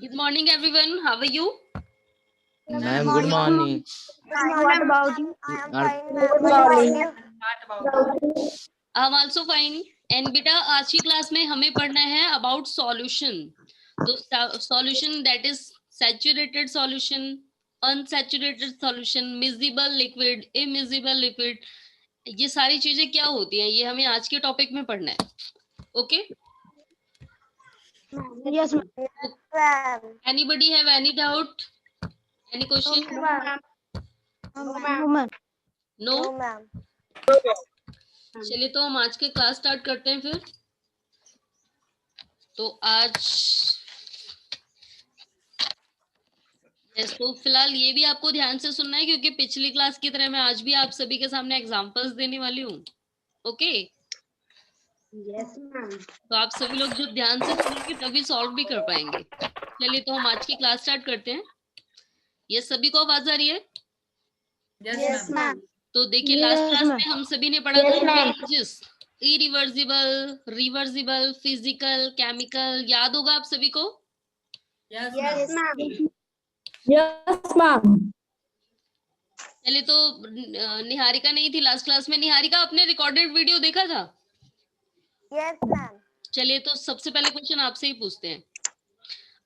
Good morning, everyone. How are you? Ma'am, good morning. What about you? I am Are- fine, ma'am. What about you? I'm also fine. And बेटा आज की class में हमें पढ़ना है about solution. तो solution that is saturated solution, unsaturated solution, miscible liquid, immiscible liquid. ये सारी चीजें क्या होती हैं ये हमें आज के टॉपिक में पढ़ना है. Okay? Yes, ma'am. Ma'am. Anybody have any doubt? Any question? No, ma'am. No? No, ma'am. चलिए तो हम आज के क्लास स्टार्ट करते हैं फिर. तो आज तो फिलहाल ये भी आपको ध्यान से सुनना है क्योंकि पिछली क्लास की तरह मैं आज भी आप सभी के सामने एग्जांपल्स देने वाली हूँ. ओके? Yes, ma'am. तो आप सभी लोग जो ध्यान से सुनेंगे तभी सॉल्व भी कर पाएंगे. चलिए तो हम आज की क्लास स्टार्ट करते हैं. ये सभी को आवाज आ रही है? Yes, ma'am. तो देखिए Yes, लास्ट क्लास ma'am. में हम सभी ने पढ़ा Yes, था ma'am. changes, irreversible, reversible, physical, chemical. याद होगा आप सभी को? Yes, ma'am. Yes, ma'am. चलिए तो निहारिका नहीं थी लास्ट क्लास में. निहारिका आपने रिकॉर्डेड वीडियो देखा था? Yes, ma'am. चलिए तो सबसे पहले क्वेश्चन आपसे ही पूछते हैं.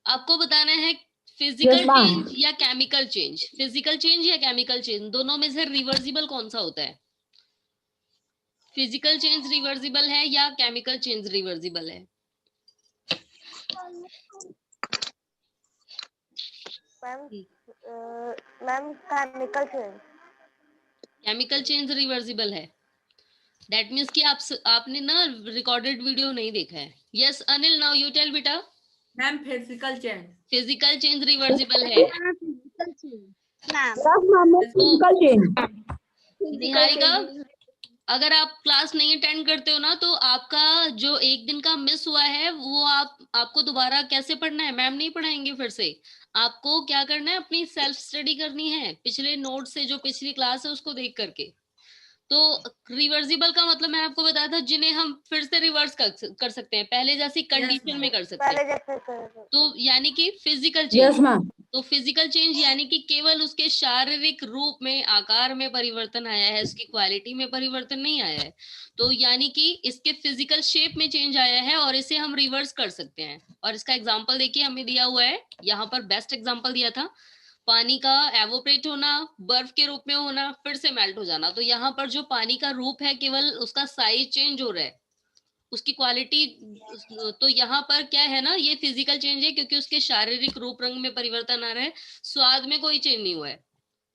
आपको बताना है फिजिकल Yes, ma'am. चेंज या केमिकल चेंज. फिजिकल चेंज या केमिकल चेंज दोनों में से रिवर्सिबल कौन सा होता है? फिजिकल चेंज रिवर्सिबल है या केमिकल चेंज रिवर्सिबल है? Ma'am, chemical change. Chemical change reversible है. दैट मीन्स कि आपने ना रिकॉर्डेड वीडियो नहीं देखा है. Yes Anil, now you tell बेटा. Ma'am physical change. Physical change reversible है. Ma'am. निहारिका अगर आप क्लास नहीं अटेंड करते हो ना तो आपका जो एक दिन का मिस हुआ है वो आपको दोबारा कैसे पढ़ना है? मैम नहीं पढ़ाएंगे फिर से. आपको क्या करना है? अपनी सेल्फ स्टडी करनी है पिछले नोट से. जो पिछली क्लास है उसको देख करके. तो रिवर्सिबल का मतलब मैं आपको बताया था जिन्हें हम फिर से रिवर्स कर सकते हैं, पहले जैसी कंडीशन ma'am. में कर सकते पहले हैं. जैसे कर तो यानी कि फिजिकल Yes, चेंज. ma'am. तो फिजिकल चेंज यानी कि केवल उसके शारीरिक रूप में आकार में परिवर्तन आया है, उसकी क्वालिटी में परिवर्तन नहीं आया है. तो यानी कि इसके फिजिकल शेप में चेंज आया है और इसे हम रिवर्स कर सकते हैं. और इसका एग्जांपल देखिए हमें दिया हुआ है यहाँ पर. बेस्ट एग्जांपल दिया था पानी का एवोपरेट होना, बर्फ के रूप में होना, फिर से मेल्ट हो जाना. तो यहाँ पर जो पानी का रूप है केवल उसका साइज चेंज हो रहा है, उसकी क्वालिटी. तो यहाँ पर क्या है ना, ये फिजिकल चेंज है क्योंकि उसके शारीरिक रूप रंग में परिवर्तन आ रहा है. स्वाद में कोई चेंज नहीं हुआ है,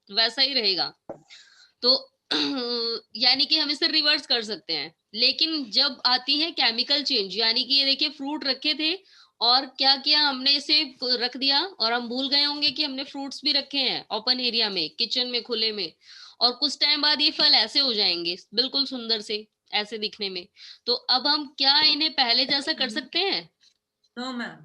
वैसा ही रहेगा. तो यानी कि हम इसे रिवर्स कर सकते हैं. लेकिन जब आती है केमिकल चेंज, यानी कि ये देखिए फ्रूट रखे थे और क्या किया हमने, इसे रख दिया और हम भूल गए होंगे कि हमने फ्रूट्स भी रखे हैं ओपन एरिया में, किचन में, खुले में. और कुछ टाइम बाद ये फल ऐसे हो जाएंगे बिल्कुल सुंदर से, ऐसे दिखने में. तो अब हम क्या इन्हें पहले जैसा कर सकते हैं? No ma'am.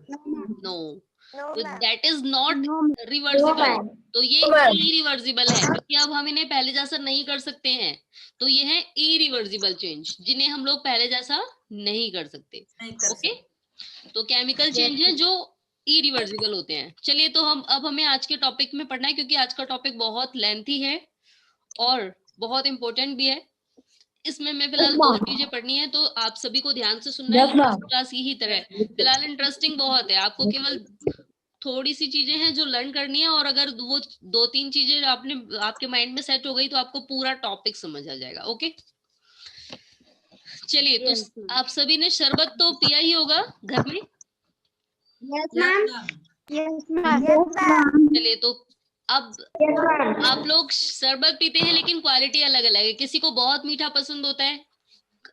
नो. No, तो ma'am. That is not No, reversible. तो ये No, ma'am. इरिवर्सिबल है क्योंकि अब हम इन्हें पहले जैसा नहीं कर सकते हैं. तो ये है इरिवर्सिबल चेंज जिन्हें हम लोग पहले जैसा नहीं कर सकते. नहीं कर ओके? सकते. तो केमिकल चेंज है जो इरिवर्सिबल होते हैं. चलिए तो अब हमें आज के टॉपिक में पढ़ना है क्योंकि आज का टॉपिक बहुत लेंथी है और बहुत इंपॉर्टेंट भी है. इसमें मैं फिलहाल दो चीजें पढ़नी है तो आप सभी को ध्यान से सुनना है. Yes, ma'am. क्लास ही तरह फिलहाल इंटरेस्टिंग बहुत है. आपको केवल थोड़ी सी चीजें हैं जो लर्न करनी है और अगर वो 2-3 चीजें आपके माइंड में सेट हो गई तो आपको पूरा टॉपिक समझ आ जाएगा. ओके? चलिए तो Yes, ma'am. आप सभी ने शरबत तो पिया ही होगा घर में. Yes, ma'am. Yes, ma'am. Yes, ma'am. चलिए तो अब Yes, ma'am. आप लोग शरबत पीते हैं लेकिन क्वालिटी अलग अलग है. किसी को बहुत मीठा पसंद होता है,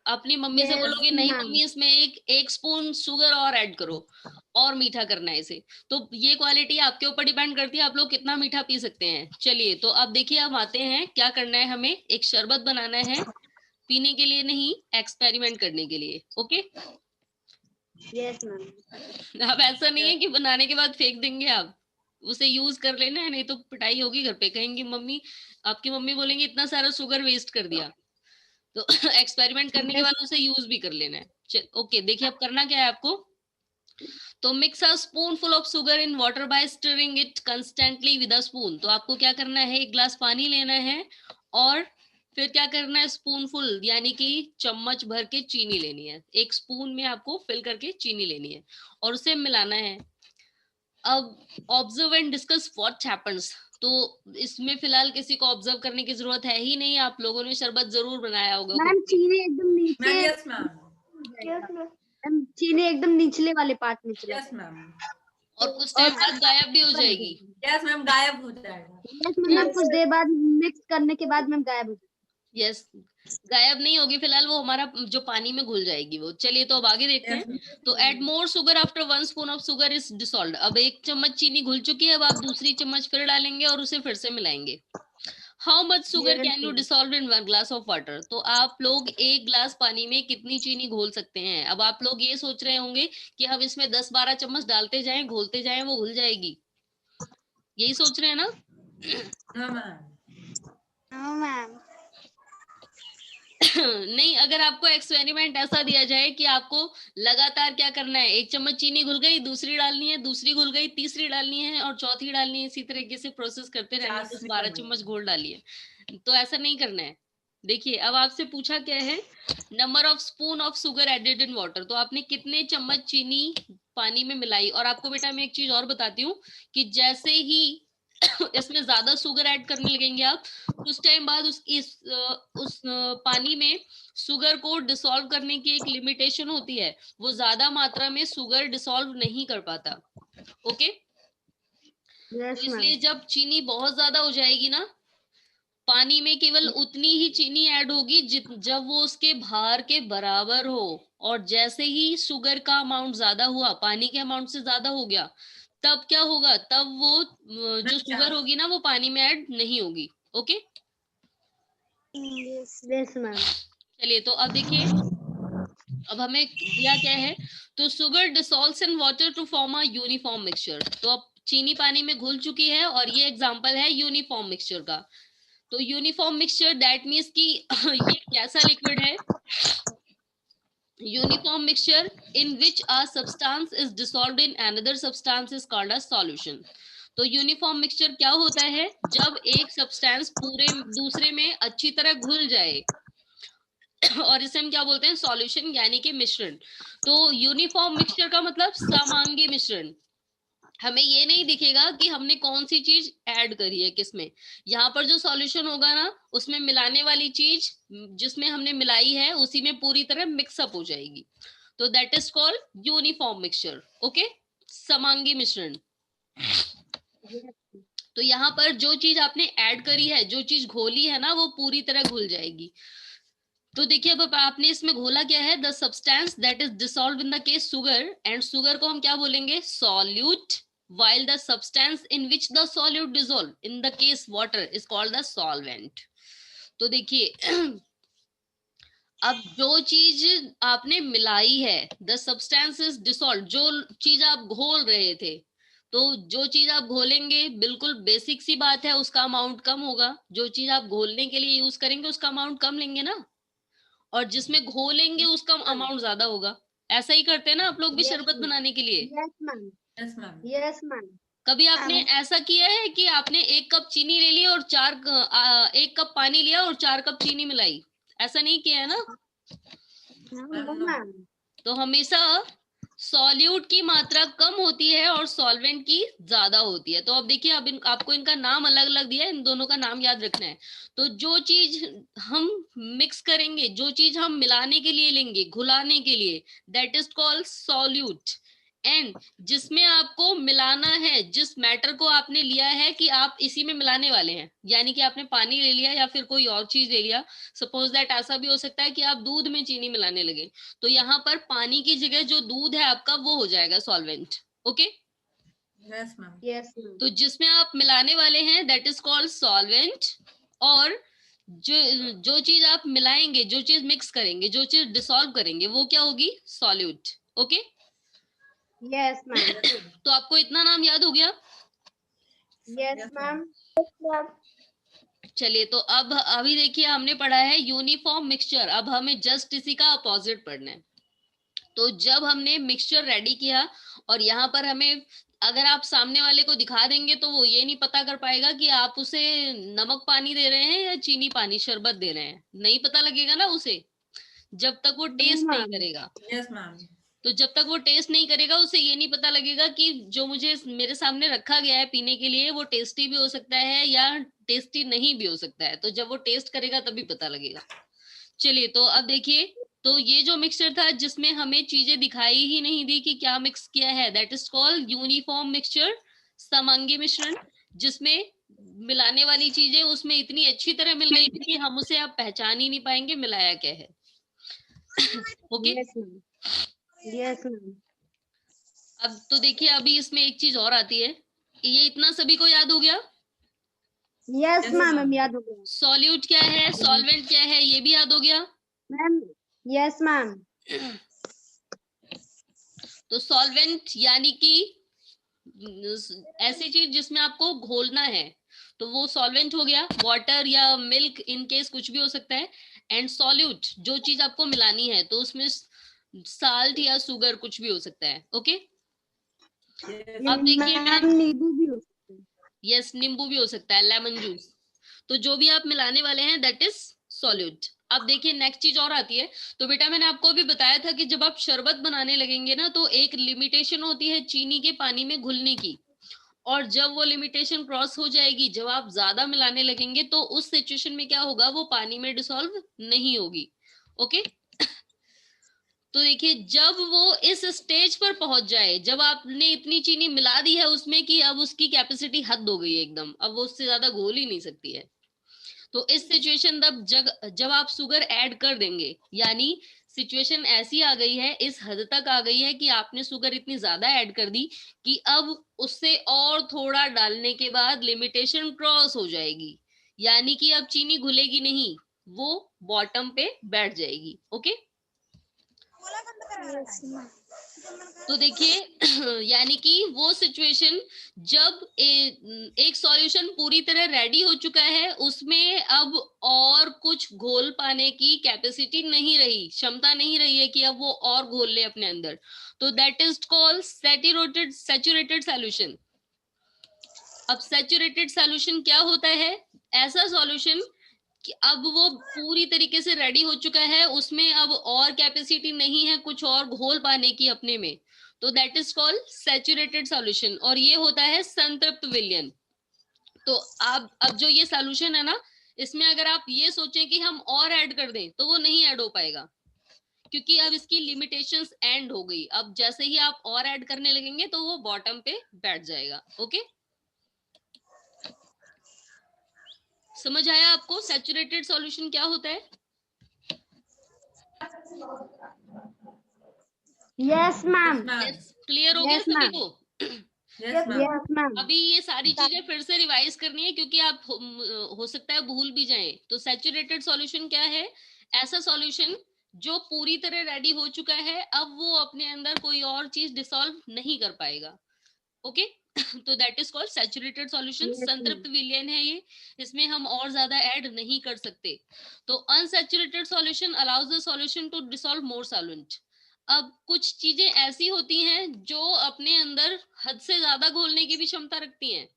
अपनी मम्मी से Yes, बोलोगे नहीं ma'am. मम्मी इसमें एक स्पून शुगर और ऐड करो और मीठा करना है इसे. तो ये क्वालिटी आपके ऊपर डिपेंड करती है आप लोग कितना मीठा पी सकते हैं. चलिए तो अब देखिए हम आते हैं क्या करना है. हमें एक शरबत बनाना है, पीने के लिए नहीं, एक्सपेरिमेंट करने के लिए. ओके? Yes, ma'am. अब ऐसा नहीं है कि बनाने के बाद फेंक देंगे, आप उसे यूज कर लेना है, नहीं तो पिटाई होगी घर पे. कहेंगी मम्मी, आपकी मम्मी बोलेंगी इतना सारा शुगर वेस्ट कर दिया. तो एक्सपेरिमेंट करने के बाद उसे यूज भी कर लेना है. ओके देखिए अब करना क्या है आपको. तो mix a spoonful of sugar in water bye stirring it constantly with a spoon. तो आपको क्या करना है, एक ग्लास पानी लेना है और फिर क्या करना है, स्पूनफुल यानी कि चम्मच भर के चीनी लेनी है। एक स्पून में आपको फिल करके चीनी लेनी है और उसे मिलाना है। अब observe and discuss what happens. तो इसमें फिलहाल किसी को ऑब्जर्व करने की जरूरत है ही नहीं, आप लोगों ने शरबत जरूर बनाया होगा खुद मैम से। चीनी एकदम नीचे मैम यस मैम, मैम चीनी एकदम निचले वाले पार्ट में चला यस मैम, और कुछ टाइम बाद गायब भी हो जाएगी। यस मैम, गायब हो जाएगा। यस मैम, कुछ देर बाद मिक्स करने के बाद मैम गायब हो जाएगा। यस, गायब नहीं होगी फिलहाल, वो हमारा जो पानी में घुल जाएगी वो। चलिए तो अब आगे देखते हैं। तो add more sugar after 1 spoon of sugar is dissolved. अब 1 चम्मच चीनी घुल चुकी है, अब आप दूसरी चम्मच फिर डालेंगे और उसे फिर से मिलाएंगे। How much sugar cane you dissolve in 1 glass of water. तो आप लोग 1 ग्लास पानी में कितनी चीनी घोल सकते हैं। अब आप लोग ये सोच रहे होंगे कि हम इसमें 10-12 चम्मच डालते जाएं, घोलते जाएं, वो घुल जाएगी, यही सोच रहे हैं ना। नो मैम, हाँ मैम। नहीं, अगर आपको एक्सपेरिमेंट ऐसा दिया जाए कि आपको लगातार क्या करना है, 1 चम्मच चीनी घुल गई, दूसरी डालनी है, दूसरी घुल गई, तीसरी डालनी है और चौथी डालनी है, इसी तरीके से प्रोसेस करते रहना है, 10-12 चम्मच घोल डालिए, तो ऐसा नहीं करना है। देखिए अब आपसे पूछा क्या है, number of spoon of sugar added in water. तो आपने कितने चम्मच चीनी पानी में मिलाई। और आपको बेटा मैं एक चीज और बताती हूँ कि जैसे ही इसमें ज्यादा शुगर ऐड करने लगेंगे आप, कुछ टाइम बाद उस पानी में शुगर को डिसॉल्व करने की एक लिमिटेशन होती है, वो ज्यादा मात्रा में शुगर डिसॉल्व नहीं कर पाता। Okay, yes ma'am. इसलिए जब चीनी बहुत ज्यादा हो जाएगी ना, पानी में केवल उतनी ही चीनी ऐड होगी जब वो उसके भार के बराबर हो। और जैसे ही शुगर का अमाउंट ज्यादा हुआ, पानी के अमाउंट से ज्यादा हो गया, तब क्या होगा, तब वो जो शुगर होगी ना वो पानी में ऐड नहीं होगी। Okay, yes ma'am. चलिए तो अब देखिए, अब हमें दिया क्या है, तो sugar dissolves in water to form a uniform mixture. तो अब चीनी पानी में घुल चुकी है और ये एग्जांपल है यूनिफॉर्म मिक्सचर का। तो यूनिफॉर्म मिक्सचर दैट मीन्स कि ये कैसा लिक्विड है, uniform mixture in which a substance is dissolved in another substance is called a solution. तो यूनिफॉर्म मिक्सचर क्या होता है, जब एक सब्सटेंस पूरे दूसरे में अच्छी तरह घुल जाए और इसे हम क्या बोलते हैं, सॉल्यूशन यानी कि मिश्रण। तो यूनिफॉर्म मिक्सचर का मतलब समांगी मिश्रण। हमें ये नहीं दिखेगा कि हमने कौन सी चीज ऐड करी है किसमें। यहाँ पर जो सॉल्यूशन होगा ना, उसमें मिलाने वाली चीज जिसमें हमने मिलाई है उसी में पूरी तरह मिक्सअप हो जाएगी। तो that is called uniform mixture. Okay, समांगी मिश्रण। तो यहाँ पर जो चीज आपने ऐड करी है, जो चीज घोली है ना, वो पूरी तरह घुल जाएगी। तो देखिए अब आपने इसमें घोला क्या है, the substance that is dissolve in the case sugar, and sugar को हम क्या बोलेंगे, solute, while the substance in which the solute dissolve in the case water is called the solvent। तो देखिए अब जो चीज आपने मिलाई है, द सब्सटेंस इज डिसॉल्व, जो चीज आप घोल रहे थे, तो जो चीज आप घोलेंगे, बिल्कुल बेसिक सी बात है, उसका अमाउंट कम होगा। जो चीज आप घोलने के लिए यूज करेंगे उसका अमाउंट कम लेंगे ना, और जिसमें घोलेंगे उसका अमाउंट ज्यादा होगा। ऐसा ही करते हैं ना आप लोग भी शरबत बनाने के लिए। Yes ma'am. Yes ma'am, yes ma'am. कभी आपने ऐसा किया है कि आपने 1 कप चीनी ले ली और 1 कप पानी लिया और 4 कप चीनी मिलाई, ऐसा नहीं किया है ना। No ma'am. तो हमेशा सॉल्यूट की मात्रा कम होती है और सॉल्वेंट की ज्यादा होती है। तो अब देखिए, अब आपको इनका नाम अलग अलग दिया है, इन दोनों का नाम याद रखना है। तो जो चीज हम मिक्स करेंगे, जो चीज हम मिलाने के लिए लेंगे, घुलाने के लिए, that is called solute. And जिसमें आपको मिलाना है, जिस मैटर को आपने लिया है कि आप इसी में मिलाने वाले हैं, यानी कि आपने पानी ले लिया या फिर कोई और चीज ले लिया, सपोज दैट ऐसा भी हो सकता है कि आप दूध में चीनी मिलाने लगे, तो यहाँ पर पानी की जगह जो दूध है आपका वो हो जाएगा solvent. Okay, yes ma'am, yes ma'am. तो जिसमें आप मिलाने वाले हैं दैट इज कॉल्ड सॉल्वेंट, और जो चीज आप मिलाएंगे, जो चीज मिक्स करेंगे, जो चीज डिसॉल्व करेंगे, वो क्या होगी, सॉल्यूट। Okay, yes ma'am. तो आपको इतना नाम याद हो गया। Yes ma'am. चलिए तो अब अभी देखिए, हमने पढ़ा है यूनिफॉर्म मिक्सचर, अब हमें जस्ट इसी का अपोजिट पढ़ना है। तो जब हमने मिक्सचर रेडी किया और यहाँ पर हमें, अगर आप सामने वाले को दिखा देंगे तो वो ये नहीं पता कर पाएगा कि आप उसे नमक पानी दे रहे हैं या चीनी पानी शरबत दे रहे हैं, नहीं पता लगेगा ना उसे, जब तक वो टेस्ट नहीं करेगा। Yes ma'am. तो जब तक वो टेस्ट नहीं करेगा उसे ये नहीं पता लगेगा कि जो मुझे मेरे सामने रखा गया है पीने के लिए वो टेस्टी भी हो सकता है या टेस्टी नहीं भी हो सकता है। तो जब वो टेस्ट करेगा तभी पता लगेगा। चलिए, तो अब देखिए, तो ये जो मिक्सचर था जिसमें हमें चीजें दिखाई ही नहीं दी कि क्या मिक्स किया है, that is called uniform mixture, समांगी मिश्रण, जिसमें मिलाने वाली चीजें उसमें इतनी अच्छी तरह मिल गई थी कि हम उसे अब पहचान ही नहीं पाएंगे मिलाया क्या है। Okay, yes ma'am. अब तो देखिए, अभी इसमें एक चीज और आती है, ये इतना सभी को याद हो गया। Yes Yes, ma'am, ma'am. याद हो गया सॉल्यूट क्या है, सॉल्वेंट क्या है, ये भी याद हो गया। मैम। Yes ma'am. तो सॉल्वेंट यानी कि ऐसी चीज जिसमें आपको घोलना है, तो वो सॉल्वेंट हो गया, वाटर या मिल्क इन केस कुछ भी हो सकता है। एंड सॉल्यूट, जो चीज आपको मिलानी है, तो उसमें साल्ट या शुगर कुछ भी हो सकता है। ओके, अब देखिए मैम, नींबू भी हो सकता है। यस, नींबू भी हो सकता है, लेमन जूस। तो जो भी आप मिलाने वाले हैं दैट इज सॉल्यूट। अब देखिए नेक्स्ट चीज और आती है। तो बेटा मैंने आपको अभी बताया था कि जब आप शरबत बनाने लगेंगे ना, तो एक लिमिटेशन होती है चीनी के पानी में घुलने की, और जब वो लिमिटेशन क्रॉस हो जाएगी, जब आप ज्यादा मिलाने लगेंगे, तो उस सिचुएशन में क्या होगा, वो पानी में डिसॉल्व नहीं होगी। ओके, तो देखिए जब वो इस स्टेज पर पहुंच जाए, जब आपने इतनी चीनी मिला दी है उसमें कि अब उसकी कैपेसिटी हद हो गई है एकदम, अब वो उससे ज्यादा घोल ही नहीं सकती है, तो इस सिचुएशन तब जब आप शुगर ऐड कर देंगे, यानी सिचुएशन ऐसी आ गई है, इस हद तक आ गई है कि आपने शुगर इतनी ज्यादा ऐड कर दी कि अब उससे और थोड़ा डालने के बाद लिमिटेशन क्रॉस हो जाएगी, यानी कि अब चीनी घुलेगी नहीं, वो बॉटम पे बैठ जाएगी। ओके, तो देखिए यानी कि वो सिचुएशन जब एक सॉल्यूशन पूरी तरह रेडी हो चुका है, उसमें अब और कुछ घोल पाने की कैपेसिटी नहीं रही, क्षमता नहीं रही है कि अब वो और घोल ले अपने अंदर, तो that is called saturated solution. अब सैचुरेटेड सॉल्यूशन क्या होता है, ऐसा सॉल्यूशन कि अब वो पूरी तरीके से रेडी हो चुका है, उसमें अब और कैपेसिटी नहीं है कुछ और घोल पाने की अपने में, तो that is called saturated solution, और ये होता है संतृप्त विलयन। तो अब जो ये सॉल्यूशन है ना, इसमें अगर आप ये सोचें कि हम और ऐड कर दें तो वो नहीं ऐड हो पाएगा, क्योंकि अब इसकी लिमिटेशंस एंड हो गई। अब जैसे ही आप और ऐड करने लगेंगे तो वो बॉटम पे बैठ जाएगा। ओके, समझ आया आपको सैचुरेटेड सॉल्यूशन क्या होता है? Yes ma'am. यस, क्लियर हो गया Yes, सभी ma'am. को? Yes ma'am. Yes ma'am. अभी ये सारी चीजें फिर से रिवाइज करनी है, क्योंकि आप हो सकता है भूल भी जाएं। तो सैचुरेटेड सॉल्यूशन क्या है, ऐसा सॉल्यूशन जो पूरी तरह रेडी हो चुका है, अब वो अपने अंदर कोई और चीज डिसॉल्व नहीं कर पाएगा। ओके तो that is called saturated solution. Yes, संतृप्त विलयन है ये, इसमें हम और ज्यादा ऐड नहीं कर सकते। तो unsaturated solution allows the solution to dissolve more solvent. अब कुछ चीजें ऐसी होती हैं जो अपने अंदर हद से ज्यादा घोलने की भी क्षमता रखती हैं।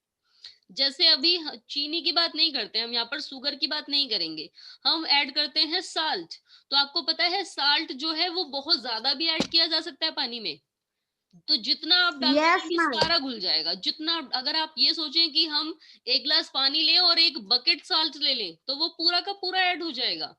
जैसे अभी चीनी की बात नहीं करते हम, यहाँ पर शुगर की बात नहीं करेंगे, हम ऐड करते हैं साल्ट। तो आपको पता है साल्ट जो है वो बहुत ज्यादा भी ऐड किया जा सकता है पानी में, तो जितना आप डालते Yes, जाएंगे ma'am. सारा घुल जाएगा। जितना, अगर आप ये सोचें कि हम एक गिलास पानी लें और एक बकेट साल्ट ले लें, तो वो पूरा का पूरा ऐड हो जाएगा।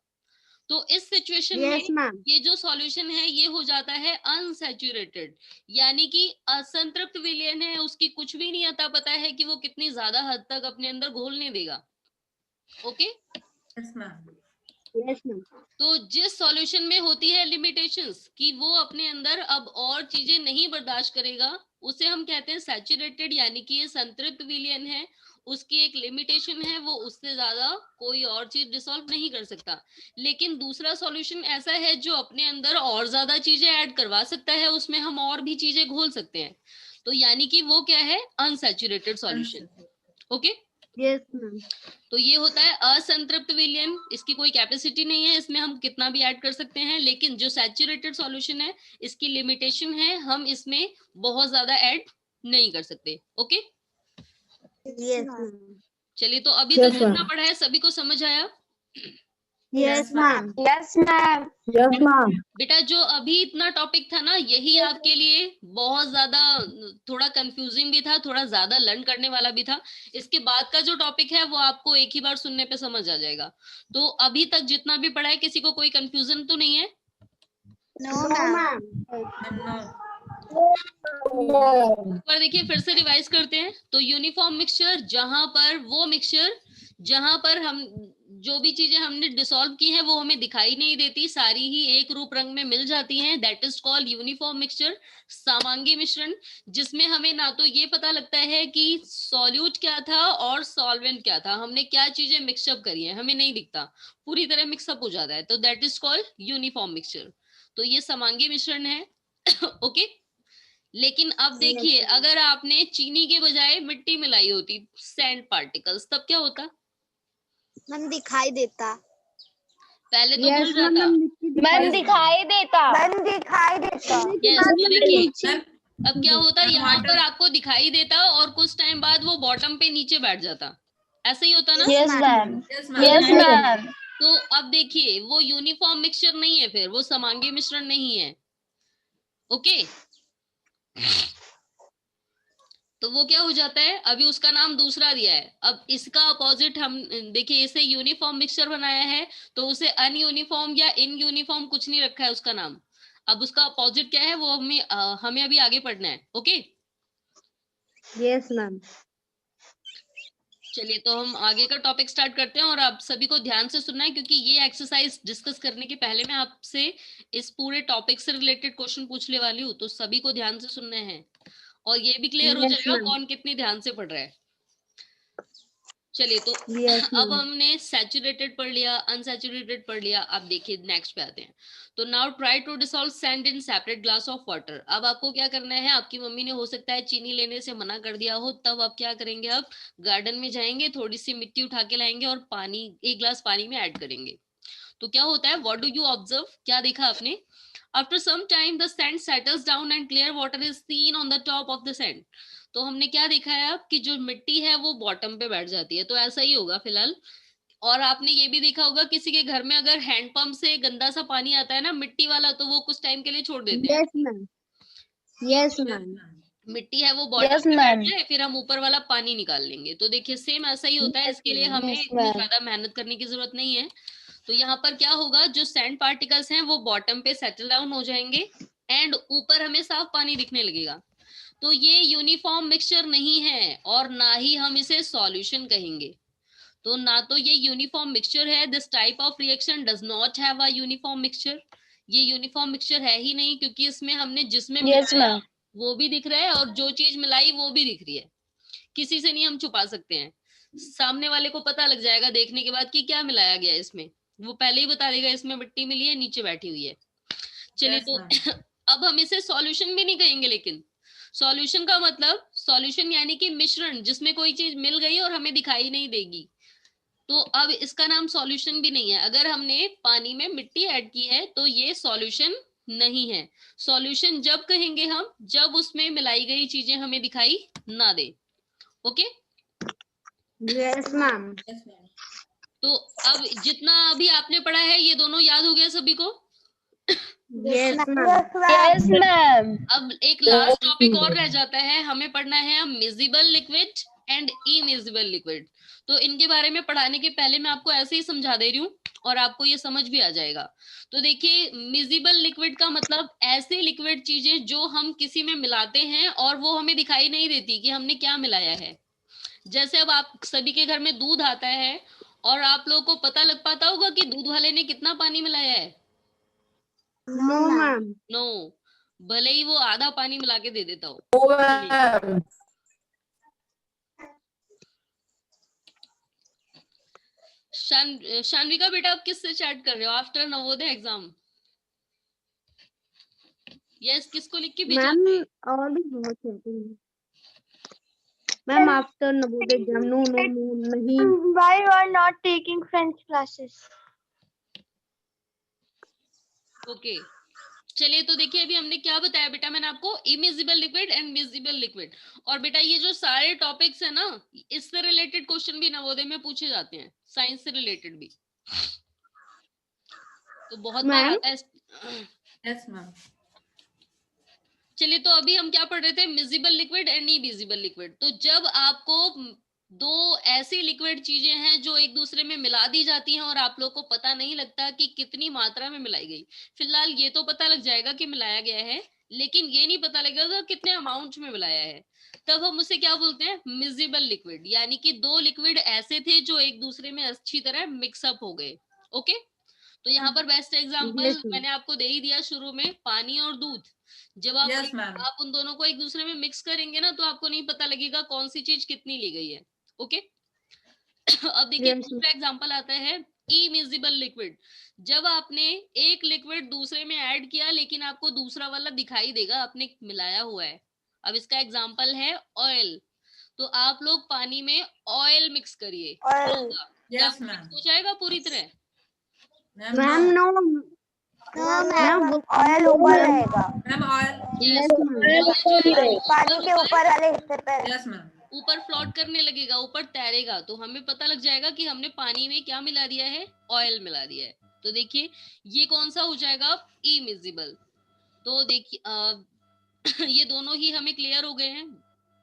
तो इस सिचुएशन में Yes, ma'am. ये जो सॉल्यूशन है ये हो जाता है अनसैचुरेटेड, यानी कि असंतृप्त विलयन है, उसकी कुछ भी नहीं आता पता है कि वो कितनी ज्यादा हद तक अपने अंदर घोलने देगा। Okay, yes ma'am. Yes, ma'am. तो जिस सॉल्यूशन में होती है लिमिटेशंस कि वो अपने अंदर अब और चीजें नहीं बर्दाश्त करेगा, उसे हम कहते हैं सैचुरेटेड, यानी कि ये संतृप्त विलयन है, उसकी एक लिमिटेशन है, वो उससे ज्यादा कोई और चीज डिसॉल्व नहीं कर सकता। लेकिन दूसरा सॉल्यूशन ऐसा है जो अपने अंदर और ज्यादा चीजें ऐड करवा सकता है, उसमें हम और भी चीजें घोल सकते हैं, तो यानी कि वो क्या है, unsaturated solution. Okay, yes ma'am. तो ये होता है असंतृप्त विलयन, इसकी कोई कैपेसिटी नहीं है, इसमें हम कितना भी ऐड कर सकते हैं, लेकिन जो सैचुरेटेड सॉल्यूशन है इसकी लिमिटेशन है, हम इसमें बहुत ज्यादा ऐड नहीं कर सकते। Okay, yes ma'am. चलिए तो अभी Yes, तक जितना ma'am. पढ़ा है सभी को समझ आया? Yes ma'am. Yes, ma'am. बेटा जो अभी इतना टॉपिक था ना, यही आपके लिए बहुत ज्यादा थोड़ा कंफ्यूजिंग भी था, थोड़ा ज्यादा लर्न करने वाला भी था। इसके बाद का जो टॉपिक है वो आपको एक ही बार सुनने पे समझ आ जाएगा। तो अभी तक जितना भी पढ़ा है किसी को कोई कंफ्यूजन तो नहीं है? No ma'am. एक बार देखिए फिर से रिवाइज करते हैं। तो यूनिफॉर्म मिक्सचर, जहां पर वो मिक्सचर जहां पर हम जो भी चीजें हमने डिसॉल्व की हैं वो हमें दिखाई नहीं देती, सारी ही एक रूप रंग में मिल जाती हैं, that is called uniform mixture. समांगी मिश्रण, जिसमें हमें ना तो ये पता लगता है कि सॉल्यूट क्या था और सॉल्वेंट क्या था, हमने क्या चीजें मिक्सअप करी है हमें नहीं दिखता, पूरी तरह मिक्सअप हो जाता है, तो that is called uniform mixture. तो ये समांगी मिश्रण है। ओके लेकिन अब देखिए अगर आपने चीनी के बजाय मिट्टी मिलाई होती, सैंड पार्टिकल्स, तब क्या होता? मैम दिखाई देता। पहले तो घुल जाता। मैम दिखाई देता। यस, तो देखिए मैम अब क्या होता, मैम, यहाँ water- पर आपको दिखाई देता और कुछ टाइम बाद वो बॉटम पे नीचे बैठ जाता, ऐसा ही होता ना? Yes ma'am. Yes, yes ma'am. Ma'am. तो अब देखिए वो यूनिफॉर्म मिक्सचर नहीं है, फिर वो समांगी मिश्रण नहीं है। ओके तो वो क्या हो जाता है, अभी उसका नाम दूसरा दिया है, अब इसका अपोजिट हम देखिए, इसे यूनिफॉर्म मिक्सचर बनाया है तो उसे अनयूनिफॉर्म या इन यूनिफॉर्म कुछ नहीं रखा है उसका नाम। अब उसका अपोजिट क्या है वो हमें अभी आगे पढ़ना है। Okay yes ma'am. चलिए तो हम आगे का टॉपिक स्टार्ट करते हैं और आप सभी को ध्यान से सुनना है, क्योंकि ये एक्सरसाइज डिस्कस करने के पहले मैं आपसे इस पूरे टॉपिक से रिलेटेड क्वेश्चन पूछने वाली हूँ, तो सभी को ध्यान से सुनने हैं और ये भी क्लियर हो Yes, जाएगा ma'am. कौन कितनी ध्यान से पढ़ रहा है। चलिए तो Yes, अब ma'am. हमने सैचुरेटेड पढ़ लिया, अनसैचुरेटेड पढ़ लिया, अब देखिए नेक्स्ट पे आते हैं। तो now try to dissolve sand in separate glass of water. अब आपको क्या करना है, आपकी मम्मी ने हो सकता है चीनी लेने से मना कर दिया हो, तब आप क्या करेंगे, अब गार्डन में जाएंगे, थोड़ी सी मिट्टी उठा के लाएंगे और पानी, एक ग्लास पानी में ऐड करेंगे। तो क्या होता है, व्हाट डू यू ऑब्जर्व, क्या देखा आपने? After some time the sand settles down and clear water is seen on the top of the sand. तो हमने क्या देखा है अब कि जो मिट्टी है वो बॉटम पे बैठ जाती है, तो ऐसा ही होगा फिलहाल। और आपने ये भी देखा होगा किसी के घर में अगर हैंडपंप से गंदा सा पानी आता है ना मिट्टी वाला, तो वो कुछ टाइम के लिए छोड़ देते हैं। Yes, ma'am. Yes, Yes, ma'am. ma'am. मिट्टी है वो बॉटम Yes, पे बैठ ma'am. जाए, फिर हम ऊपर वाला पानी निकाल लेंगे। तो देखिए सेम ऐसा ही होता है, Yes, इसके लिए ma'am. हमें Yes, इतनी ma'am. ज्यादा मेहनत करने की जरूरत नहीं है। तो यहाँ पर क्या होगा, जो सैंड पार्टिकल्स हैं वो बॉटम पे सेटल डाउन हो जाएंगे एंड ऊपर हमें साफ पानी दिखने लगेगा। तो ये यूनिफॉर्म मिक्सचर नहीं है और ना ही हम इसे सॉल्यूशन कहेंगे। तो ना तो ये यूनिफॉर्म मिक्सचर है, this type of reaction does not have a uniform mixture. ये यूनिफॉर्म मिक्सचर है ही नहीं, क्योंकि इसमें हमने जिसमें Yes, मिलाया ma'am. वो भी दिख रहा है और जो चीज मिलाई वो भी दिख रही है, किसी से नहीं हम छुपा सकते हैं। सामने वाले को पता लग जाएगा देखने के बाद कि क्या मिलाया गया है इसमें, वो पहले ही बता देगा इसमें मिट्टी मिली है, नीचे बैठी हुई है। चलिए Yes, तो ma'am. अब हम इसे सॉल्यूशन भी नहीं कहेंगे, लेकिन सॉल्यूशन का मतलब, सॉल्यूशन यानी कि मिश्रण जिसमें कोई चीज मिल गई और हमें दिखाई नहीं देगी, तो अब इसका नाम सॉल्यूशन भी नहीं है। अगर हमने पानी में मिट्टी ऐड की है तो ये सॉल्यूशन नहीं है। सॉल्यूशन जब कहेंगे हम, जब उसमें मिलाई गई चीजें हमें दिखाई ना दे। Okay Yes, ma'am. Yes, ma'am. तो अब जितना अभी आपने पढ़ा है ये दोनों याद हो गया सभी को? Yes, ma'am. Yes, ma'am. अब एक लास्ट टॉपिक और रह जाता है, हमें पढ़ना है miscible liquid and immiscible liquid. तो इनके बारे में पढ़ाने के पहले मैं आपको ऐसे ही समझा दे रही हूँ और आपको ये समझ भी आ जाएगा। तो देखिए मिजिबल लिक्विड का मतलब ऐसे लिक्विड चीजें जो हम किसी में मिलाते हैं और वो हमें दिखाई नहीं देती कि हमने क्या मिलाया है। जैसे अब आप सभी के घर में दूध आता है और आप लोगों को पता लग पाता होगा कि दूध वाले ने कितना पानी मिलाया है? No, ma'am. नो, भले ही वो आधा पानी मिला के दे देता हो। शानविका बेटा आप किससे चैट कर रहे हो आफ्टर नवोदय एग्जाम? यस, किसको लिख के भेजा? मैम और भी बहुत होते हैं। Ma'am after Navodaya exam no no no नहीं। Why you are not taking French classes? Okay चलिए, तो देखिए अभी हमने क्या बताया बेटा, मैंने आपको immiscible liquid and miscible liquid. और बेटा ये जो सारे टॉपिक्स है ना, इससे रिलेटेड क्वेश्चन भी नवोदय में पूछे जाते हैं, साइंस से रिलेटेड भी। तो बहुत बार आता है। Yes, ma'am. चलिए, तो अभी हम क्या पढ़ रहे थे, miscible liquid and immiscible liquid. तो जब आपको दो ऐसी लिक्विड चीजें हैं जो एक दूसरे में मिला दी जाती हैं और आप लोग को पता नहीं लगता कि कितनी मात्रा में मिलाई गई। फिलहाल ये तो पता लग जाएगा कि मिलाया गया है, लेकिन ये नहीं पता लगेगा कितने अमाउंट में मिलाया है। तब हम उसे क्या बोलते हैं, मिजिबल लिक्विड। यानी कि दो लिक्विड ऐसे थे जो एक दूसरे में अच्छी तरह मिक्सअप हो गए। ओके, तो यहाँ पर बेस्ट एग्जांपल मैंने आपको दे ही दिया शुरू में, पानी और दूध। जब Yes, ma'am. आप उन दोनों को एक दूसरे में मिक्स करेंगे ना, तो आपको नहीं पता लगेगा कौन सी चीज कितनी ली गई है। ओके अब देखिए दूसरा एग्जांपल आता है इमिजिबल लिक्विड। जब आपने एक लिक्विड दूसरे में ऐड किया लेकिन आपको दूसरा वाला दिखाई देगा, आपने मिलाया हुआ है। अब इसका एग्जांपल है ऑयल। तो आप लोग पानी में ऑयल मिक्स करिए, Yes, ma'am. हो जाएगा पूरी तरह। Ma'am, ma'am no. No ma'am oil ऊपर रहेगा, Ma'am, oil. Yes, oil जो है पानी के ऊपर वाले हिस्से पे। Yes, ma'am. ऊपर फ्लोट करने लगेगा, ऊपर तैरेगा, तो हमें पता लग जाएगा कि हमने पानी में क्या मिला दिया है, ऑयल मिला दिया है। तो देखिए ये कौन सा हो जाएगा, इमिजिबल। तो देखिए ये दोनों ही हमें क्लियर हो गए हैं,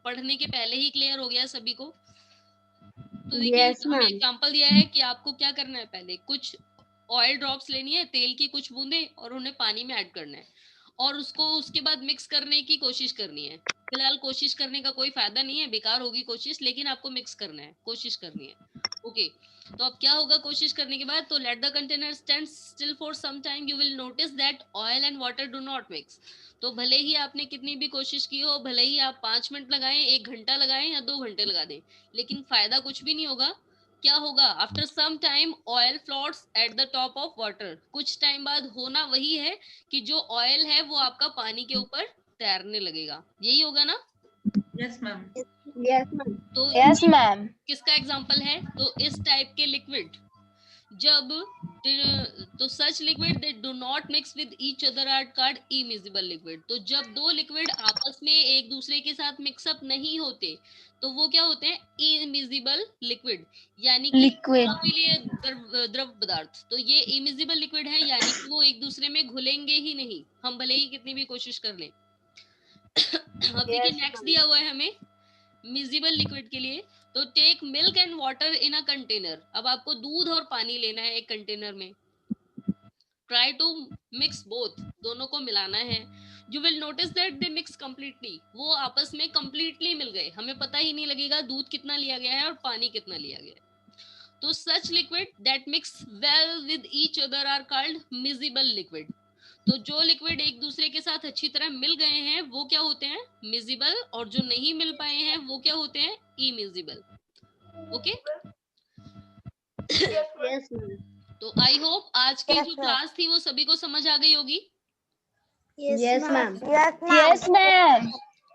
पढ़ने के पहले ही क्लियर हो गया सभी को। तो देखिए हमें एग्जांपल दिया है कि आपको क्या करना है, पहले कुछ ऑयल ड्रॉप्स लेनी है, तेल की कुछ बूंदे, और उन्हें पानी में ऐड करना है और उसको उसके बाद मिक्स करने की कोशिश करनी है। फिलहाल कोशिश करने का कोई फायदा नहीं है, बेकार होगी कोशिश, लेकिन आपको मिक्स करना है, कोशिश करनी है। ओके, तो अब क्या होगा कोशिश करने के बाद, तो let the container stand still for some time, you will notice that oil and water do not mix. तो भले ही आपने कितनी भी कोशिश की हो, भले ही आप 5 मिनट लगाएं, 1 घंटा लगाएं या 2 घंटे लगा दें, लेकिन फायदा कुछ भी नहीं होगा। क्या होगा, after some time oil floats at the top of water. कुछ टाइम बाद होना वही है कि जो ऑयल है वो आपका पानी के ऊपर तैरने लगेगा। यही होगा ना। Yes, ma'am. तो यस मैम। किसका एग्जांपल है, तो इस टाइप के लिक्विड जब तो such liquid they do not mix with each other are called immiscible liquid. तो जब दो लिक्विड आपस में एक दूसरे के साथ मिक्सअप नहीं होते तो वो क्या होते हैं, इमिजिबल लिक्विड, यानी कि अम्लीय द्रव पदार्थ। तो ये इमिजिबल लिक्विड है, यानी कि वो एक दूसरे में घुलेंगे ही नहीं, हम भले ही कितनी भी कोशिश कर लें। अब देखिए नेक्स्ट दिया हुआ है हमें मिजिबल लिक्विड के लिए, तो take milk and water in a container. अब आपको दूध और पानी लेना है एक कंटेनर में, ट्राई टू मिक्स बोथ, दोनों को मिलाना है। You will notice that they mix completely, वो आपस में कंप्लीटली मिल गए, हमें पता ही नहीं लगेगा दूध कितना लिया गया है और पानी कितना लिया गया है। तो such liquid that mix well with each other are called miscible liquid. तो जो लिक्विड एक दूसरे के साथ अच्छी तरह मिल गए हैं वो क्या होते हैं, मिजिबल, और जो नहीं मिल पाए हैं वो क्या होते हैं, इमिजिबल। ओके तो आई होप आज की जो क्लास थी वो सभी को समझ आ गई होगी। Yes ma'am. Yes ma'am.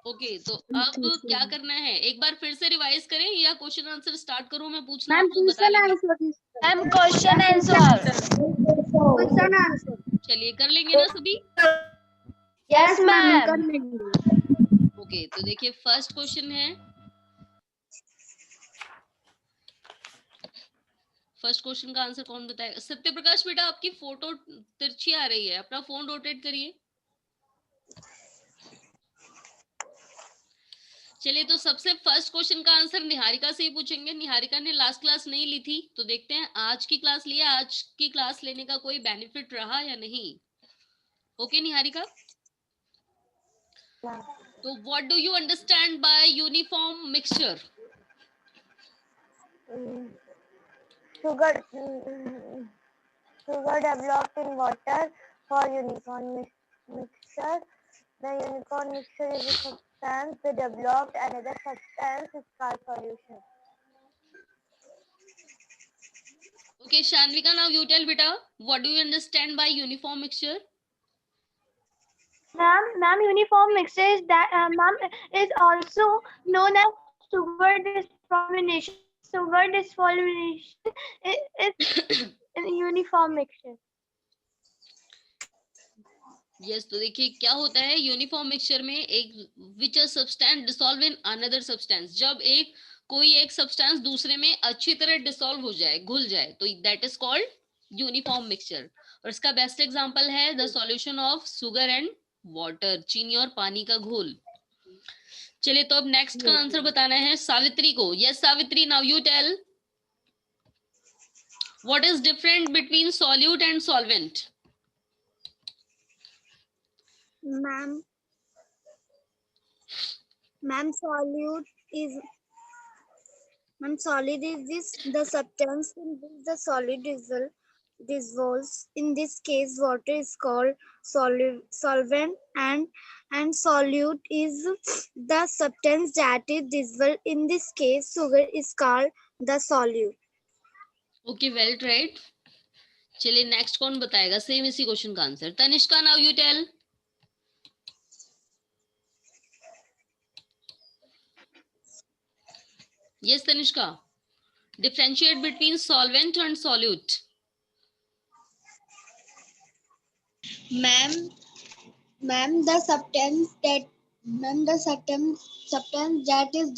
Okay, तो अब क्या करना है, एक बार फिर से रिवाइज करें या क्वेश्चन आंसर स्टार्ट करूं, मैं पूछना मैम आपको बता लेंगे। Ma'am question answer. चलिए कर लेंगे ना सभी। Yes ma'am. ओके, तो देखिए फर्स्ट क्वेश्चन है, फर्स्ट क्वेश्चन का आंसर कौन बताएगा। सत्य प्रकाश बेटा आपकी फोटो तिरछी आ रही है, अपना फोन रोटेट करिए। चलिए, तो सबसे फर्स्ट क्वेश्चन का आंसर निहारिका से ही पूछेंगे। निहारिका ने लास्ट क्लास नहीं ली थी, तो देखते हैं आज की क्लास लिया, आज की क्लास लेने का कोई बेनिफिट रहा या नहीं। ओके निहारिका, तो what do you understand bye uniform mixture. Sugar developed in water for unicorn mixture. The unicorn mixture is a substance that developed another substance is called solution. Okay, Shanvika, now you tell beta, what do you understand by uniform mixture? Ma'am, uniform mixture is that ma'am is also known as sugar disformination. Sugar disformination is uniform mixture. Yes तो देखिए क्या होता है uniform mixture में एक which a substance dissolve in another substance, जब एक कोई एक सब्सटेंस दूसरे में अच्छी तरह डिसॉल्व हो जाए, घुल जाए, तो that is called uniform mixture. और इसका बेस्ट एग्जांपल है the solution of sugar and water, चीनी और पानी का घोल। चलिए तो अब नेक्स्ट का आंसर बताना है सावित्री को। Yes Savitri, now you tell what is different between solute and solvent. Ma'am, solid is this the substance in which the solid dissolves. In this case, water is called solvent, and solute is the substance that is dissolved. In this case, sugar is called the solute. Okay well tried. चलिए next कौन बताएगा same इसी question का answer. Tanishka, now you tell. Yes Tanishka, differentiate between solvent and solute. Ma'am, the substance that is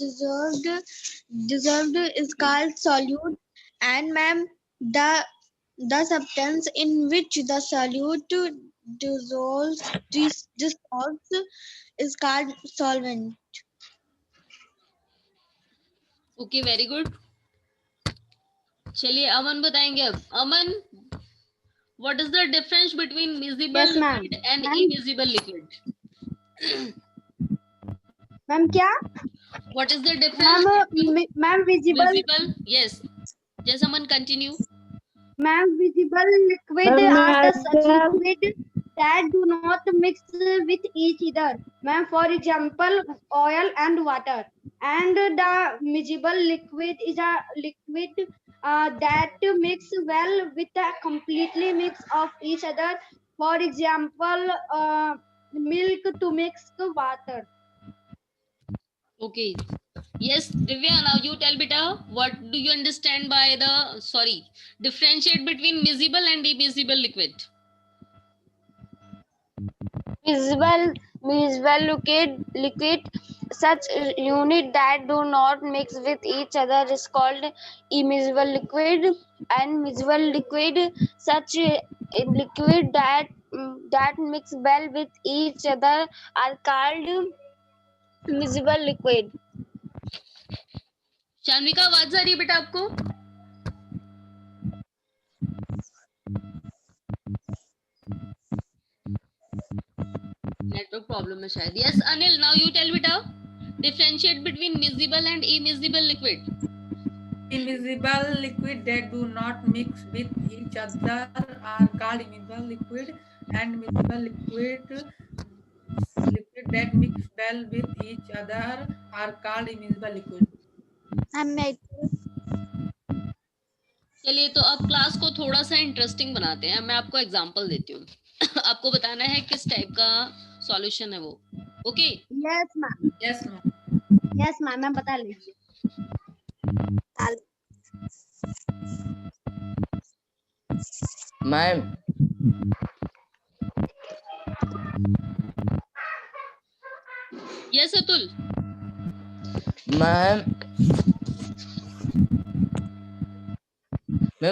dissolved is called solute, and ma'am, the substance in which the solute dissolves is called solvent. Okay very good. चलिए अमन बताएंगे अब। Aman, what is the difference between miscible Yes, ma'am. Liquid and Ma'am. Immiscible liquid. Ma'am क्या? What is the difference ma'am visible, miscible? Yes just Aman continue. Ma'am visible liquid are the such liquid that do not mix with each other. Ma'am, for example, oil and water. And the miscible liquid is a liquid that mix well with a completely mix of each other. For example, milk to mix water. Okay yes Divya, now you tell बेटा what do you understand by the differentiate between miscible and immiscible liquid. Miscible liquid, such unit that do not mix with each other is called immiscible liquid, and miscible liquid, such liquid that mix well with each other are called miscible liquid. शान्विका आवाज आ रही है बेटा आपको? Network problem है शायद। Yes Anil, now you tell बेटा differentiate between miscible and immiscible liquid. Immiscible liquid that do not mix with each other are called immiscible liquid, and miscible liquid that mix well with each other are called immiscible liquid. चलिए तो अब class को थोड़ा सा interesting बनाते हैं। मैं आपको एग्जांपल देती हूँ आपको बताना है किस टाइप का सॉल्यूशन है वो। Okay Yes, ma'am. Yes, ma'am. Yes, ma'am. Ma'am बता लीजिए। Ma'am yes Atul. मैम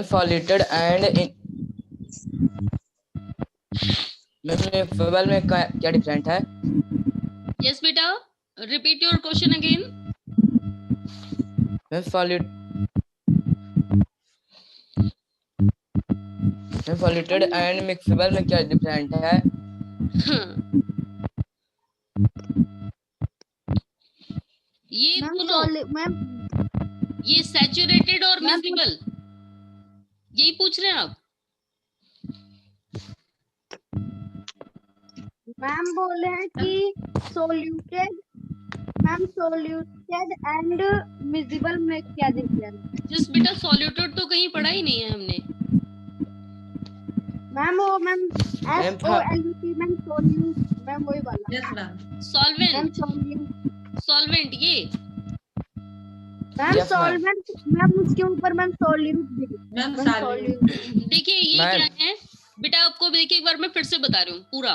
सॉलिटेड एंड मिक्सेबल में क्या डिफरेंट है? यस बेटा, repeat your question again. Ma'am सॉलिटेड एंड मिक्सेबल में क्या डिफरेंट है? ये मैम दोनों, मैम ये सैचुरेटेड और मैम, मिजिबल, यही पूछ रहे हैं आप? मैम बोले हैं कि सोल्यूटेड, मैम सोल्यूटेड एंड मिजिबल में क्या डिफरेंस? जिस बेटा सॉल्यूटेड तो कहीं पढ़ा ही नहीं है हमने। मैम वो ma'am SOLUT ma'am solute ma'am वही वाला। Yes, ma'am. Solvent, ma'am solute solvent ये ma'am Yes, ma'am. Solvent ma'am उसके ऊपर मैम सॉल्यूट भी मैम मैम सॉल्यूट सॉल्यूट देखिए ये मैम। क्या है बेटा, आपको देखिए एक बार मैं फिर से बता रही हूँ पूरा।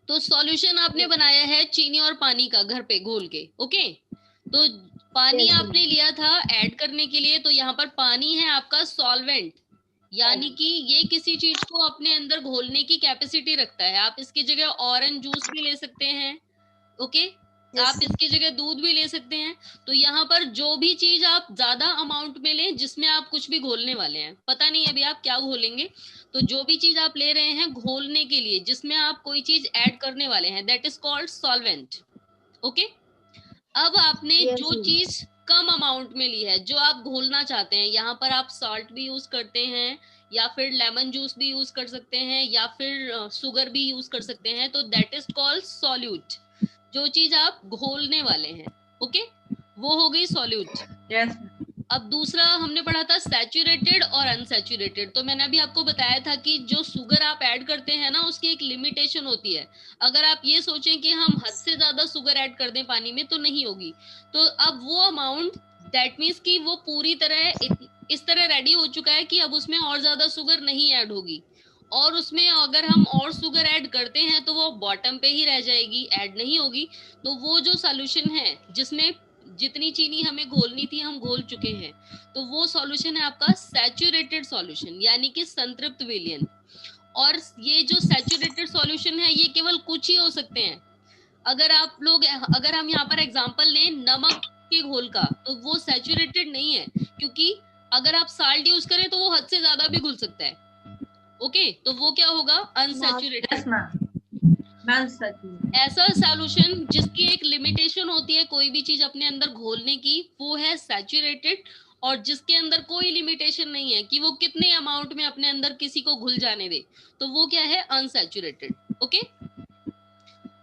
तो सॉल्यूशन आपने बनाया है चीनी और पानी का घर पे घोल के, ओके। तो पानी Yes, आपने लिया था ऐड करने के लिए, तो यहाँ पर पानी है आपका सॉल्वेंट, यानी कि ये किसी चीज को अपने अंदर घोलने की कैपेसिटी रखता है। आप इसकी जगह ऑरेंज जूस भी ले सकते हैं, ओके। आप इसकी जगह दूध भी ले सकते हैं। तो यहाँ पर जो भी चीज आप ज्यादा अमाउंट में लें जिसमें आप कुछ भी घोलने वाले हैं, पता नहीं अभी आप क्या घोलेंगे, तो जो भी चीज आप ले रहे हैं घोलने के लिए जिसमें आप कोई चीज ऐड करने वाले हैं, that is called solvent, okay. अब आपने Yes, जो ma'am. चीज कम अमाउंट में ली है, जो आप घोलना चाहते हैं, यहाँ पर आप सॉल्ट भी यूज करते हैं या फिर लेमन जूस भी यूज कर सकते हैं या फिर शुगर भी यूज कर सकते हैं, तो दैट इज कॉल्ड सॉल्यूट। जो चीज आप घोलने वाले हैं, ओके, वो हो गई सॉल्यूट। यस अब दूसरा हमने पढ़ा था सैचुरेटेड और अनसैचुरेटेड। तो मैंने अभी आपको बताया था कि जो शुगर आप ऐड करते हैं ना, उसकी एक लिमिटेशन होती है। अगर आप ये सोचें कि हम हद से ज्यादा शुगर ऐड कर दें पानी में, तो नहीं होगी। तो अब वो अमाउंट, दैट मीन्स कि वो पूरी तरह इस तरह रेडी हो चुका है कि अब उसमें और ज्यादा शुगर नहीं ऐड होगी, और उसमें अगर हम और शुगर ऐड करते हैं तो वो बॉटम पे ही रह जाएगी, ऐड नहीं होगी। तो वो जो सॉल्यूशन है जिसमें जितनी चीनी हमें घोलनी थी हम घोल चुके हैं, तो वो सॉल्यूशन है आपका सैचुरेटेड सॉल्यूशन, यानी कि संतृप्त विलयन। और ये जो सैचुरेटेड सॉल्यूशन है ये केवल कुछ ही हो सकते हैं। अगर हम यहाँ पर एग्जांपल लें नमक के घोल का, तो वो सैचुरेटेड नहीं है, क्योंकि अगर आप साल्ट यूज करें तो वो हद से ज्यादा भी घुल सकता है, ओके। तो वो क्या होगा, अनसैचुरेटेड। यस मैम मैम सच ऐसा सॉल्यूशन जिसकी एक लिमिटेशन होती है कोई भी चीज अपने अंदर घोलने की, वो है सैचुरेटेड। और जिसके अंदर कोई लिमिटेशन नहीं है कि वो कितने अमाउंट में अपने अंदर किसी को घुल जाने दे, तो वो क्या है, अनसैचुरेटेड, ओके।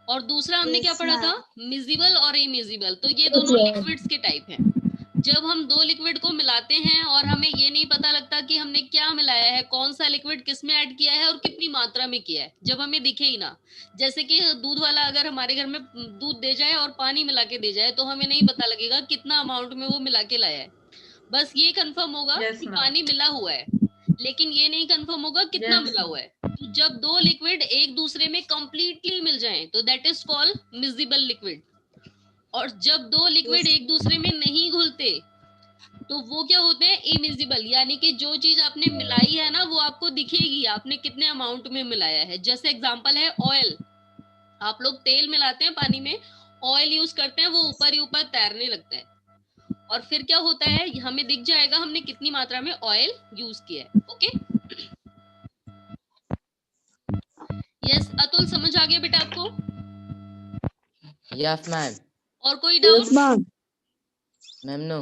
और दूसरा हमने क्या पढ़ा था, मिजिबल और इमिजिबल। तो ये दोनों लिक्विड्स के टाइप हैं। जब हम दो लिक्विड को मिलाते हैं और हमें ये नहीं पता लगता कि हमने क्या मिलाया है, कौन सा लिक्विड किस में ऐड किया है और कितनी मात्रा में किया है, जब हमें दिखे ही ना। जैसे कि दूध वाला अगर हमारे घर में दूध दे जाए और पानी मिला के दे जाए, तो हमें नहीं पता लगेगा कितना अमाउंट में वो मिला के लाया है। बस ये कंफर्म होगा Yes, कि ma'am. पानी मिला हुआ है, लेकिन ये नहीं कंफर्म होगा कितना Yes, मिला ma'am. हुआ है। तो जब दो लिक्विड एक दूसरे में कंप्लीटली मिल जाएं, तो that is called miscible liquid. और जब दो लिक्विड एक दूसरे में नहीं घुलते, तो वो क्या होते हैं, इमिजिबल, यानी कि जो चीज आपने मिलाई है ना वो आपको दिखेगी आपने कितने अमाउंट में मिलाया है। जैसे एग्जांपल है ऑयल, आप लोग तेल मिलाते हैं पानी में, ऑयल यूज करते हैं, वो ऊपर ही ऊपर तैरने लगता है, और फिर क्या होता है, हमें दिख जाएगा हमने कितनी मात्रा में ऑयल यूज किया है, ओके। यस अतुल, समझ आ गया बेटा आपको? Yes, ma'am. और कोई डाउट? Ma'am, no.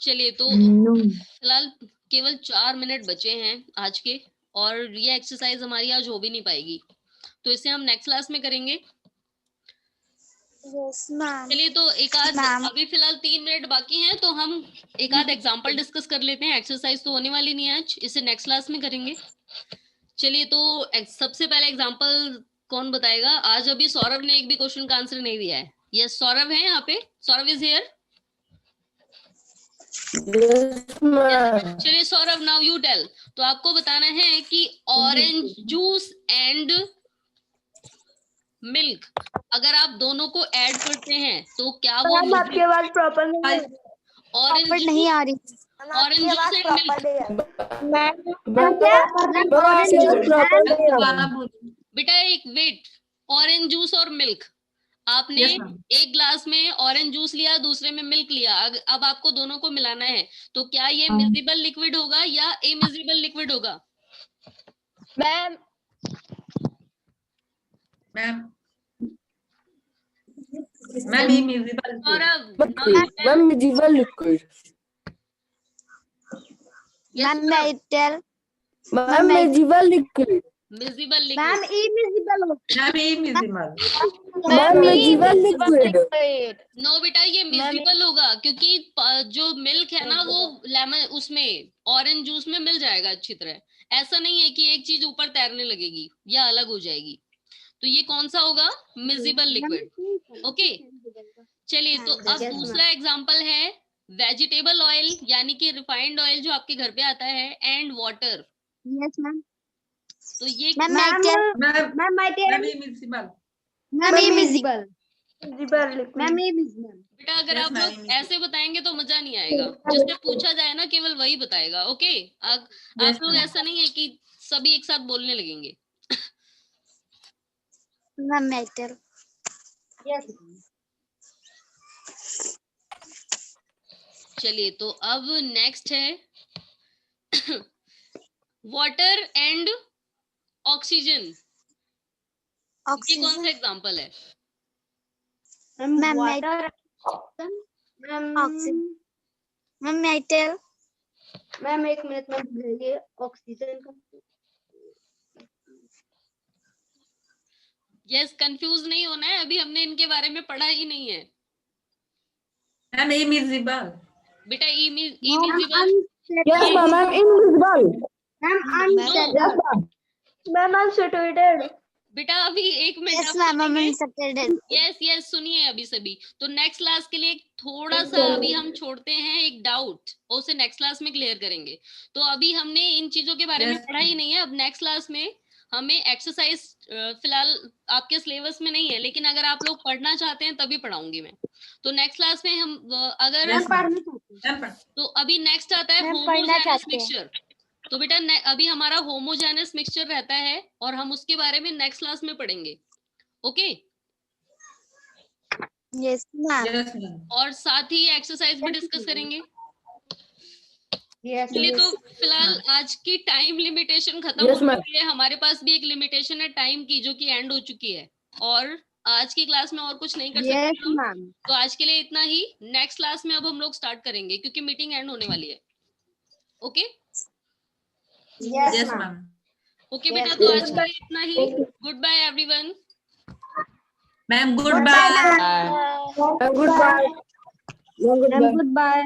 चलिए, तो फिलहाल केवल 4 मिनट बचे हैं आज के, और ये एक्सरसाइज हमारी आज हो भी नहीं पाएगी, तो इसे हम नेक्स्ट क्लास में करेंगे। चलिए, तो एक आध अभी फिलहाल 3 मिनट बाकी हैं, तो हम एक आध एग्जांपल डिस्कस कर लेते हैं। एक्सरसाइज तो होने वाली नहीं है आज, इसे नेक्स्ट क्लास में करेंगे। चलिए, तो सबसे पहले एग्जांपल कौन बताएगा? आज अभी सौरभ ने एक भी क्वेश्चन का आंसर नहीं दिया है। यस, सौरभ है यहाँ पे, सौरभ इज हियर। चलिए सौरभ, नाउ यू टेल। तो आपको बताना है कि ऑरेंज जूस एंड मिल्क, अगर आप दोनों को ऐड करते हैं तो क्या वो आपकी आवाज प्रॉपर ऑरेंज नहीं आ रही। Orange juice and milk. बेटा एक वेट, ऑरेंज जूस और मिल्क, आपने Yes, ma'am. एक ग्लास में ऑरेंज जूस लिया, दूसरे में मिल्क लिया, अब आपको दोनों को मिलाना है, तो क्या ये मिजिबल लिक्विड होगा या इमिजिबल लिक्विड होगा? Ma'am ma'am ma'am immiscible Saurabh, Ma'am, medieval liquid. Ma'am मैं tell Ma'am, medieval liquid. Miscible ma'am liquid. Immiscible ma'am immiscible Ma'am, medieval liquid. No बेटा, ये मिजिबल होगा, क्योंकि जो मिल्क है ना वो लेमन उसमें ऑरेंज जूस में मिल जाएगा अच्छी तरह। ऐसा नहीं है कि एक चीज ऊपर तैरने लगेगी या अलग हो जाएगी। तो ये कौन सा होगा? Miscible liquid, okay. चलिए, तो अब yes, दूसरा एग्जांपल है वेजिटेबल ऑयल, यानी कि रिफाइंड ऑयल जो आपके घर पे आता है, एंड वाटर। Yes, ma'am. तो ये Ma'am, Ma'am, ma'am, I tell. ma'am, invisible. Ma'am, invisible. Ma'am, invisible. बेटा अगर Yes, आप ma'am, लोग invisible. ऐसे बताएंगे तो मजा नहीं आएगा, जिससे पूछा जाए ना केवल वही बताएगा। ओके, आप लोग ma'am. ऐसा नहीं है कि सभी एक साथ बोलने लगेंगे। Ma'am, metal. Yes. चलिए, तो अब नेक्स्ट है वाटर एंड ऑक्सीजन। ये कौन सा एग्जांपल है? Ma'am, Ma'am, water. Ma'am, Oxygen. Ma'am, metal. Ma'am एक मिनट में भेजिए ऑक्सीजन का। यस, कंफ्यूज नहीं होना है, अभी हमने इनके बारे में पढ़ा ही नहीं है Ma'am, invisible. बेटा। Invisible, Yes, ma'am. I'm invisible. Ma'am unsettled. Ma'am unsettled. बेटा अभी एक minute Yes, ma'am. I'm insulated. Yes सुनिए अभी सभी। तो नेक्स्ट क्लास के लिए थोड़ा सा अभी हम छोड़ते हैं एक डाउट, और उसे नेक्स्ट क्लास में क्लियर करेंगे। तो अभी हमने इन चीजों के बारे में Yes, पढ़ा ही नहीं है। अब नेक्स्ट क्लास में हमें एक्सरसाइज फिलहाल आपके सिलेबस में नहीं है, लेकिन अगर आप लोग पढ़ना चाहते हैं तभी पढ़ाऊंगी मैं। तो नेक्स्ट क्लास में हम अगर Yes, पढ़ना चाहती हूँ। Ma'am, तो अभी नेक्स्ट आता है मैम, पढ़ना होमोजेनस चाहते हैं। मिक्सचर। तो बेटा अभी हमारा होमोजेनस मिक्सचर रहता है, और हम उसके बारे में नेक्स्ट क्लास में पढ़ेंगे। Okay, Yes, ma'am. yes, ma'am. और साथ ही एक्सरसाइज भी डिस्कस करेंगे। यस चलिए, तो फिलहाल आज की टाइम लिमिटेशन खत्म Yes, हो ma'am. चुकी है। हमारे पास भी एक लिमिटेशन है टाइम की, जो कि एंड हो चुकी है, और आज की क्लास में और कुछ नहीं कर यस सकते हम। मैम। तो आज के लिए इतना ही। नेक्स्ट क्लास में अब हम लोग स्टार्ट करेंगे, क्योंकि मीटिंग एंड होने वाली है। Okay yes Yes, ma'am. ma'am. Okay Yes, बेटा, तो yes, आज के लिए इतना ही। Goodbye everyone. Ma'am, goodbye. Goodbye. Goodbye. Ma'am good bye.